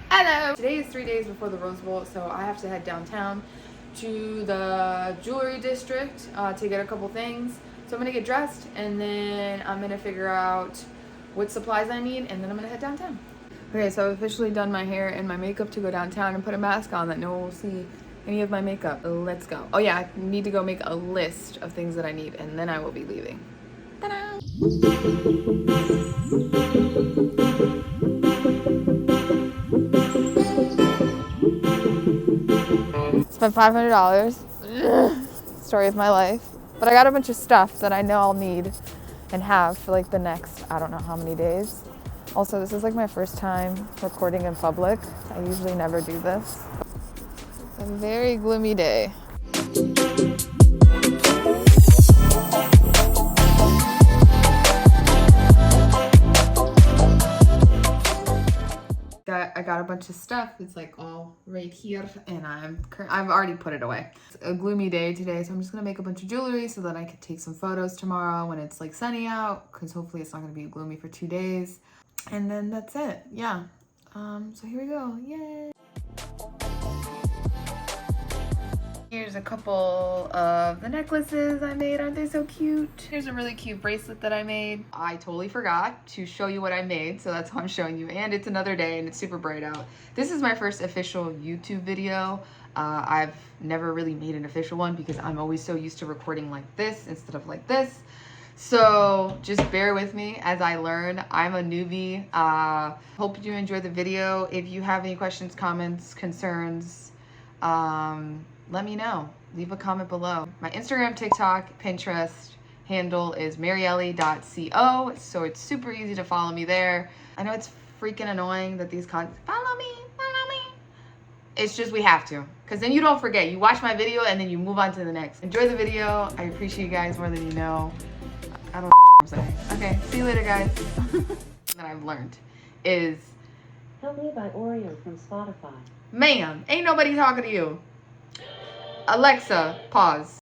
Hello! Today is 3 days before the Rose Bowl, so I have to head downtown to the jewelry district to get a couple things. So I'm gonna get dressed and then I'm gonna figure out what supplies I need and then I'm gonna head downtown. Okay, so I've officially done my hair and my makeup to go downtown and put a mask on that no one will see any of my makeup. Let's go. Oh yeah, I need to go make a list of things that I need and then I will be leaving. Ta-da! Spent $500. Story of my life. But I got a bunch of stuff that I know I'll need and have for like the next, I don't know how many days. Also, this is like my first time recording in public. I usually never do this. It's a very gloomy day. I got a bunch of stuff. It's like all right here and I've already put it away. It's a gloomy day today, so I'm just gonna make a bunch of jewelry so that I can take some photos tomorrow when it's like sunny out, because hopefully it's not gonna be gloomy for 2 days. And then that's it. Yeah. So here we go. Yay! Here's a couple of the necklaces I made. Aren't they so cute? Here's a really cute bracelet that I made. I totally forgot to show you what I made, so that's why I'm showing you. And it's another day and it's super bright out. This is my first official YouTube video. I've never really made an official one because I'm always so used to recording like this instead of like this. So just bear with me as I learn. I'm a newbie. Hope you enjoy the video. If you have any questions, comments, concerns, let me know. Leave a comment below. My Instagram, TikTok, Pinterest handle is marielli.co, so it's super easy to follow me there. I know it's freaking annoying that these follow me. It's just we have to, because then you don't forget. You watch my video and then you move on to the next. Enjoy the video. I appreciate you guys more than you know. I don't know what I'm saying. Okay, see you later, guys. That I've learned is Help Me by Oreo from Spotify. Ma'am, ain't nobody talking to you. Alexa, pause.